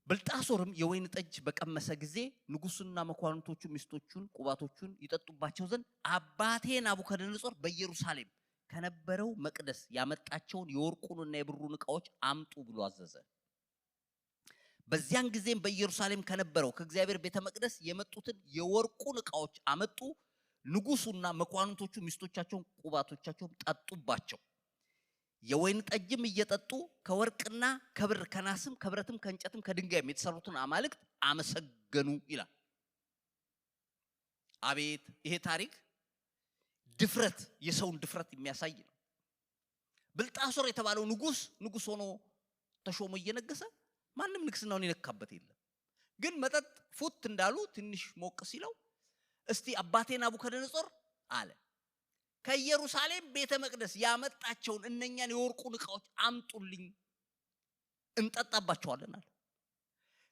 ብልጣሶርም የወይን ጠጅ በቀመሰ ጊዜ ንጉሱና መኳንንቶቹ ሚስቶቹን ቁባቶቹን ይጠጡባቸው ዘንድ አባቴ ናቡከደነጾር በኢየሩሳሌም ከነበረው መቅደስ ያመጣቸውን የወርቁንና የብሩን ዕቃዎች አምጡ ብሎ አዘዘ። በዚያን ጊዜም በኢየሩሳሌም ከነበረው ከእግዚአብሔር ቤተ መቅደስ የመጡትን የወርቁን ዕቃዎች አመጡ። ንጉሱና መኳንንቶቹ ሚስቶቻቸውን ቁባቶቻቸውን ጠጡባቸው። የወይን ጠጅም እየጠጡ ከወርቅና ከብር ከናስም ከብረትም ከእንጨትም ከድንጋይም የተሰሩትን አማልክት አመሰገኑ ይላል። አቤት ይሄ ታሪክ ድፍረት፣ የሰውን ድፍረት የሚያሳይ ነው። ብልጣሶር የተባለው ንጉስ ሆኖ ተሾሞ እየነገሰ ማንም ንግስናውን ይነካበት የለም። ግን መጠጥ ፉት እንዳሉ ትንሽ ሞቅ ሲለው እስቲ አባቴ ናቡከደነጾር አለ ከኢየሩሳሌም ቤተ መቅደስ ያመጣቸውን እነኛን የወርቁን ዕቃዎች አምጡልኝ እንጠጣባቸዋለን አለ።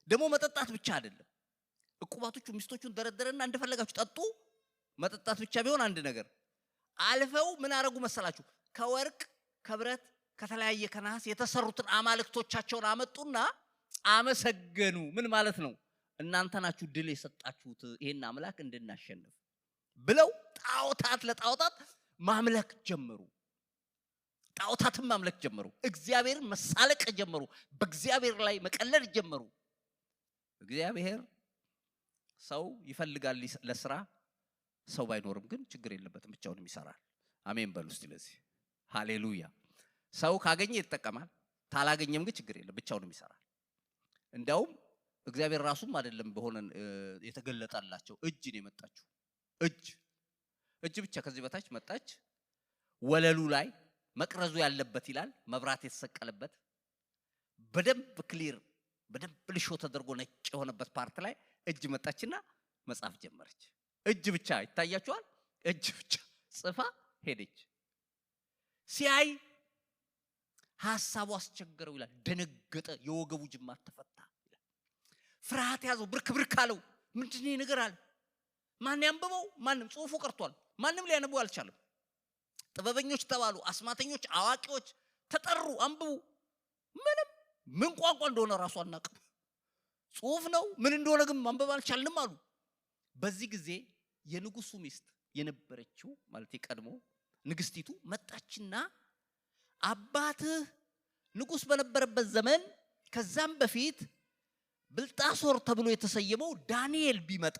ደግሞ መጠጣት ብቻ አይደለም፣ ዕቁባቶቹ ሚስቶቹን ደረደረና እንደፈለጋችሁ ጠጡ። መጠጣት ብቻ ቢሆን አንድ ነገር አልፈው ምን አረጉ መሰላችሁ? ከወርቅ ከብረት ከተለያየ ከነሐስ የተሰሩትን አማልክቶቻቸውን አመጡና አመሰገኑ። ምን ማለት ነው? እናንተ ናችሁ ድል የሰጣችሁት ይሄን አምላክ እንድናሸንፍ ብለው ጣዖታት ለጣዖታት ማምለክ ጀመሩ። ጣዖታትን ማምለክ ጀመሩ። እግዚአብሔርን መሳለቅ ጀመሩ። በእግዚአብሔር ላይ መቀለድ ጀመሩ። እግዚአብሔር ሰው ይፈልጋል ለስራ። ሰው ባይኖርም ግን ችግር የለበትም፣ ብቻውንም ይሰራል። አሜን በሉ እስቲ ለዚህ ሃሌሉያ። ሰው ካገኘ ይጠቀማል፣ ታላገኘም ግን ችግር የለም፣ ብቻውንም ይሰራል። እንዳውም እግዚአብሔር ራሱም አይደለም በሆነ የተገለጠላቸው እጅ ነው የመጣችው። እጅ ብቻ ከዚህ በታች መጣች። ወለሉ ላይ መቅረዙ ያለበት ይላል መብራት የተሰቀለበት በደንብ ክሊር በደንብ ልሾ ተደርጎ ነጭ የሆነበት ፓርት ላይ እጅ መጣችና መጻፍ ጀመረች። እጅ ብቻ ይታያችኋል። እጅ ብቻ ጽፋ ሄደች። ሲያይ ሐሳቡ አስቸገረው ይላል። ደነገጠ። የወገቡ ጅማት ተፈታ ይላል። ፍርሃት ያዘው። ብርክ አለው። ምንድነው ነገር አለ። ማን ያንብበው? ማንም ጽሁፉ ቀርቷል። ማንም ሊያነቡ አልቻለም። ጥበበኞች ተባሉ፣ አስማተኞች፣ አዋቂዎች ተጠሩ። አንብቡ። ምን ቋንቋ እንደሆነ ራሱ አናውቅም። ጽሁፍ ነው ምን እንደሆነ ግን ማንበብ አልቻልንም አሉ። በዚህ ጊዜ የንጉሱ ሚስት የነበረችው ማለት የቀድሞ ንግስቲቱ መጣችና አባትህ ንጉስ በነበረበት ዘመን ከዛም በፊት ብልጣሶር ተብሎ የተሰየመው ዳንኤል ቢመጣ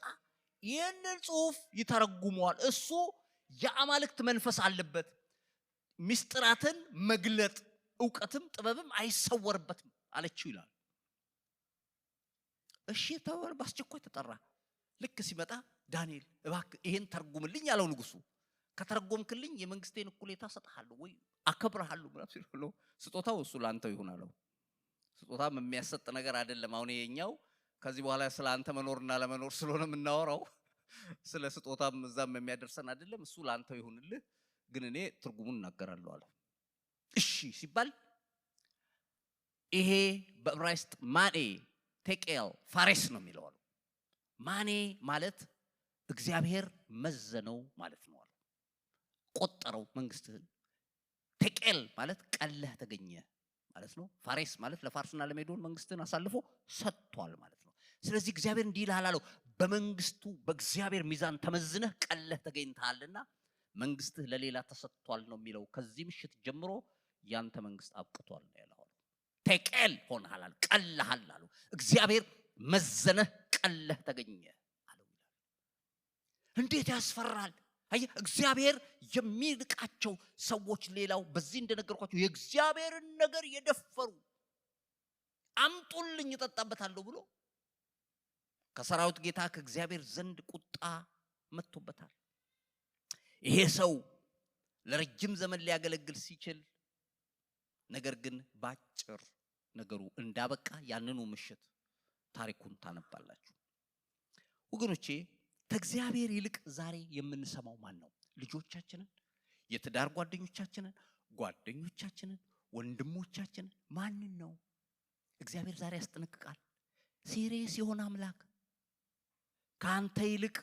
ይህንን ጽሁፍ ይተረጉመዋል። እሱ የአማልክት መንፈስ አለበት። ምስጢራትን መግለጥ ዕውቀትም ጥበብም አይሰወርበትም አለችው ይላል። እሺ ተባለ። በአስቸኳይ ተጠራ። ልክ ሲመጣ ዳንኤል እባክህ ይሄን ተርጉምልኝ አለው ንጉሱ። ከተረጎምክልኝ የመንግስቴን እኩሌታ ሰጥሃለሁ ወይ አከብርሃለሁ ማለት ነው። ስጦታው እሱ ላንተው ይሁን አለው። ስጦታም የሚያሰጥ ነገር አይደለም። አሁን የኛው ከዚህ በኋላ ስለ አንተ መኖርና ለመኖር ስለሆነ የምናወራው ስለ ስጦታም እዛም የሚያደርሰን አይደለም። እሱ ላንተው ይሁንልህ ግን እኔ ትርጉሙን እናገራለሁ አለ። እሺ ሲባል ይሄ በዕብራይስጥ ማኔ ቴቄል ፋሬስ ነው የሚለው አሉ። ማኔ ማለት እግዚአብሔር መዘነው ማለት ነው አሉ። ቆጠረው መንግስትህን። ቴቄል ማለት ቀለህ ተገኘ ማለት ነው። ፋሬስ ማለት ለፋርስና ለሜዶን መንግስትን አሳልፎ ሰጥቷል ማለት ነው። ስለዚህ እግዚአብሔር እንዲህ ይልሃል አለው፣ በመንግስቱ በእግዚአብሔር ሚዛን ተመዝነህ ቀለህ ተገኝተሃልና መንግስትህ ለሌላ ተሰጥቷል ነው የሚለው። ከዚህ ምሽት ጀምሮ ያንተ መንግስት አብቅቷል ነው ያለው። ቴቄል ሆነሃል፣ ቀለሃል አለው። እግዚአብሔር መዘነህ ቀለህ ተገኘ አለው። እንዴት ያስፈራል! አየህ እግዚአብሔር የሚልቃቸው ሰዎች ሌላው በዚህ እንደነገርኳቸው የእግዚአብሔርን ነገር የደፈሩ አምጡልኝ እጠጣበታለሁ ብሎ ከሰራዊት ጌታ ከእግዚአብሔር ዘንድ ቁጣ መጥቶበታል። ይሄ ሰው ለረጅም ዘመን ሊያገለግል ሲችል ነገር ግን ባጭር ነገሩ እንዳበቃ ያንኑ ምሽት ታሪኩን ታነባላችሁ ወገኖቼ። ከእግዚአብሔር ይልቅ ዛሬ የምንሰማው ማን ነው? ልጆቻችንን፣ የትዳር ጓደኞቻችንን፣ ወንድሞቻችንን ማንን ነው? እግዚአብሔር ዛሬ ያስጠነቅቃል። ሲሪየስ የሆነ አምላክ ካንተ ይልቅ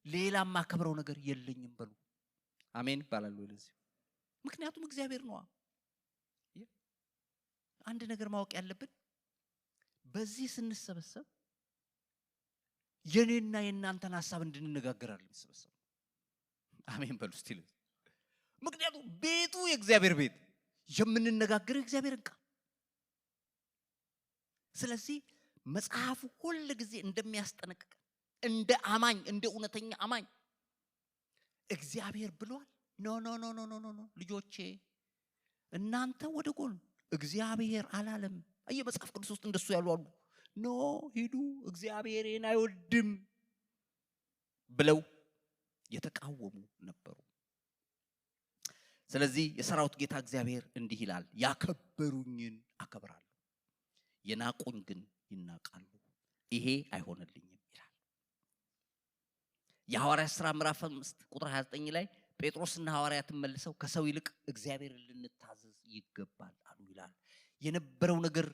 ሌላ ማከብረው ነገር የለኝም በሉ። አሜን ይባላል ለዚህ። ምክንያቱም እግዚአብሔር ነው። አንድ ነገር ማወቅ ያለብን በዚህ ስንሰበሰብ የኔና የናንተን ሐሳብ እንድንነጋገራለን ስበሰብ። አሜን በሉ እስቲ። ምክንያቱም ቤቱ የእግዚአብሔር ቤት የምንነጋገረው እግዚአብሔርን ቃል። ስለዚህ መጽሐፉ ሁሉ ጊዜ እንደሚያስጠነቅቅ እንደ አማኝ እንደ እውነተኛ አማኝ እግዚአብሔር ብሏል። ኖ ልጆቼ እናንተ ወደ ጎን እግዚአብሔር አላለም። መጽሐፍ ቅዱስ ውስጥ እንደሱ ያሉ አሉ። ኖ ሂዱ እግዚአብሔርን አይወድም ብለው የተቃወሙ ነበሩ። ስለዚህ የሰራዊት ጌታ እግዚአብሔር እንዲህ ይላል፣ ያከበሩኝን አከብራለሁ፣ የናቁኝ ግን ይናቃሉ። ይሄ አይሆንልኝም ይላል። የሐዋርያት ሥራ ምዕራፍ 5 ቁጥር 29 ላይ ጴጥሮስና ሐዋርያትን መልሰው ከሰው ይልቅ እግዚአብሔርን ልንታዘዝ ይገባል አሉ ይላል። የነበረው ነገር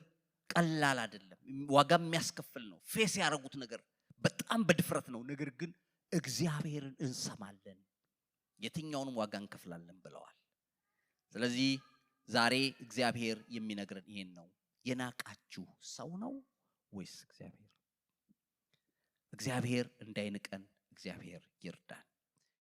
ቀላል አይደለም፣ ዋጋ የሚያስከፍል ነው። ፌስ ያደረጉት ነገር በጣም በድፍረት ነው። ነገር ግን እግዚአብሔርን እንሰማለን፣ የትኛውንም ዋጋ እንከፍላለን ብለዋል። ስለዚህ ዛሬ እግዚአብሔር የሚነግረን ይሄን ነው። የናቃችሁ ሰው ነው ወይስ እግዚአብሔር? እግዚአብሔር እንዳይንቀን እግዚአብሔር ይርዳን።